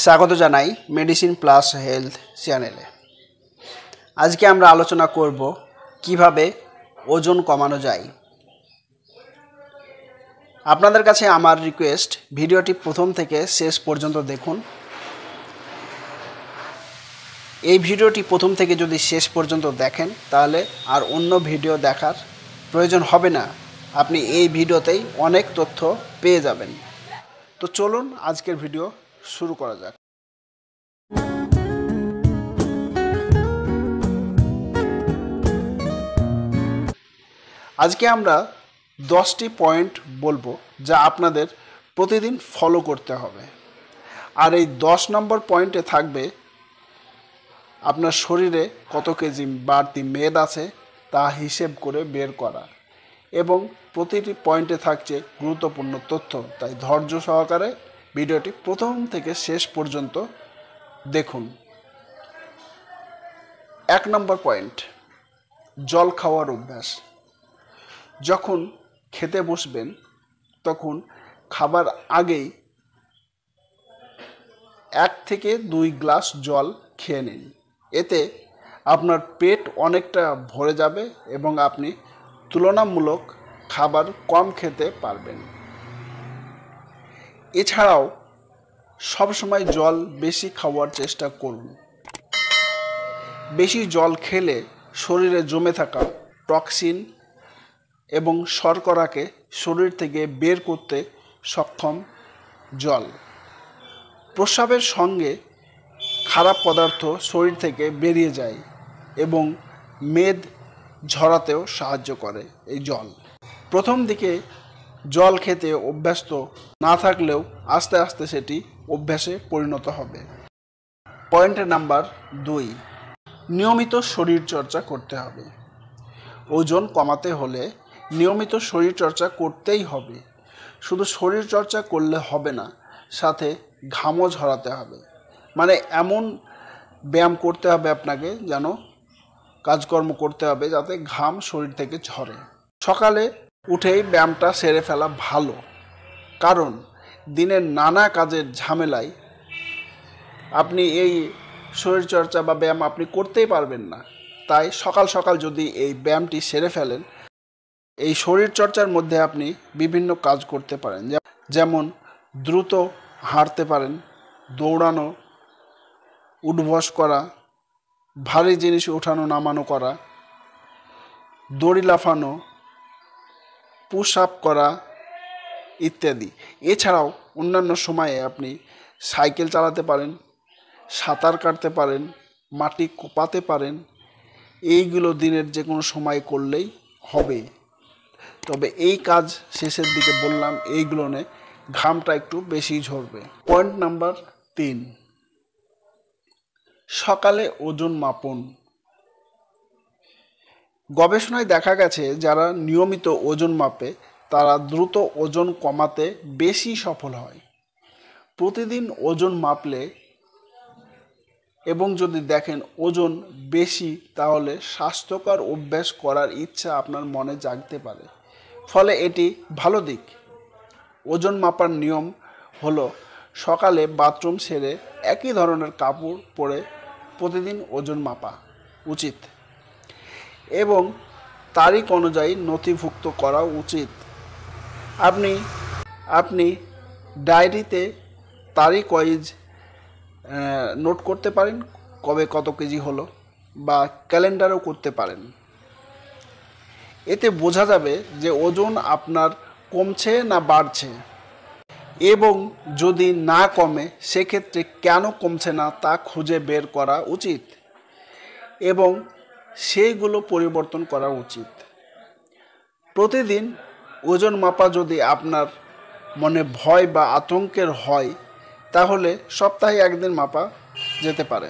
স্বাগত জানাই medicine plus health চ্যানেলে। আজকে আমরা আলোচনা করব কিভাবে ওজন কমানো যায়। আপনাদের কাছে আমার রিকোয়েস্ট, ভিডিওটি প্রথম থেকে শেষ পর্যন্ত দেখুন। এই ভিডিওটি প্রথম থেকে যদি শেষ পর্যন্ত দেখেন তাহলে আর অন্য ভিডিও দেখার প্রয়োজন হবে না। আপনি এই ভিডিওতেই অনেক তথ্য পেয়ে যাবেন। তো চলুন আজকের ভিডিও শুরু করা যাক। আজকে আমরা 10টি পয়েন্ট বলবো যা আপনাদের প্রতিদিন ফলো করতে হবে। আর এই 10 নম্বর পয়েন্টে থাকবে আপনার শরীরে কত কেজি বাড়তি মেদ আছে তা হিসেব করে বের করা, এবং প্রতিটি পয়েন্টে থাকছে গুরুত্বপূর্ণ তথ্য। তাই ধৈর্য সহকারে ভিডিওটি প্রথম থেকে শেষ পর্যন্ত দেখুন। 1 নম্বর পয়েন্ট, জল খাওয়ার অভ্যাস। যখন খেতে বসবেন তখন খাবার আগেই 1 থেকে 2 গ্লাস জল খেয়ে নিন। এতে আপনার পেট অনেকটা ভরে যাবে এবং আপনি তুলনামূলক খাবার কম খেতে পারবেন। এছাড়াও সবসময় জল বেশি খাওয়ার চেষ্টা করুন। বেশি জল খেলে শরীরে জমে থাকা টক্সিন এবং শর্করাকে শরীর থেকে বের করতে সক্ষম জল। প্রস্রাবের সঙ্গে খারাপ পদার্থ শরীর থেকে বেরিয়ে যায় এবং মেদ ঝরাতেও সাহায্য করে এই জল। প্রথম দিকে জল খেতে অভ্যস্ত না থাকলেও আস্তে আস্তে সেটি অভ্যাসে পরিণত হবে। পয়েন্ট নাম্বার 2, নিয়মিত শরীরচর্চা করতে হবে। ওজন কমাতে হলে নিয়মিত শরীরচর্চা করতেই হবে। শুধু শরীরচর্চা করলে হবে না, সাথে ঘামও ঝরাতে হবে। মানে এমন ব্যায়াম করতে হবে আপনাকে, যেন কাজকর্ম করতে হবে যাতে ঘাম শরীর থেকে ঝরে। সকালে উঠেই ব্যায়ামটা সেরে ফেলা ভালো, কারণ দিনের নানা কাজের ঝামেলায় আপনি এই শরীরচর্চা বা ব্যায়াম আপনি করতেই পারবেন না। তাই সকাল সকাল যদি এই ব্যায়ামটি সেরে ফেলেন, এই শরীরচর্চার মধ্যে আপনি বিভিন্ন কাজ করতে পারেন। যেমন দ্রুত হাঁটতে পারেন, দৌড়ানো, উঠবস করা, ভারী জিনিস ওঠানো নামানো করা, দড়ি লাফানো, পুশ আপ করা ইত্যাদি। এছাড়াও অন্যান্য সময়ে আপনি সাইকেল চালাতে পারেন, সাঁতার কাটতে পারেন, মাটি কোপাতে পারেন। এইগুলো দিনের যে কোনো সময় করলেই হবে। তবে এই কাজ শেষের দিকে বললাম, এইগুলো নিয়ে ঘামটা একটু বেশি ঝরবে। পয়েন্ট নাম্বার 3, সকালে ওজন মাপুন। গবেষণায় দেখা গেছে যারা নিয়মিত ওজন মাপে তারা দ্রুত ওজন কমাতে বেশি সফল হয়। প্রতিদিন ওজন মাপলে এবং যদি দেখেন ওজন বেশি, তাহলে স্বাস্থ্যকর অভ্যাস করার ইচ্ছা আপনার মনে জাগতে পারে। ফলে এটি ভালো দিক। ওজন মাপার নিয়ম হলো সকালে বাথরুম সেরে একই ধরনের কাপড় পরে প্রতিদিন ওজন মাপা উচিত এবং তারিখ অনুযায়ী নথিভুক্ত করা উচিত। আপনি ডায়েরিতে তারিখ ওয়াইজ নোট করতে পারেন কবে কত কেজি হলো, বা ক্যালেন্ডারও করতে পারেন। এতে বোঝা যাবে যে ওজন আপনার কমছে না বাড়ছে, এবং যদি না কমে সেক্ষেত্রে কেন কমছে না তা খুঁজে বের করা উচিত এবং সেইগুলো পরিবর্তন করা উচিত। প্রতিদিন ওজন মাপা যদি আপনার মনে ভয় বা আতঙ্কের হয়, তাহলে সপ্তাহে 1 দিন মাপা যেতে পারে।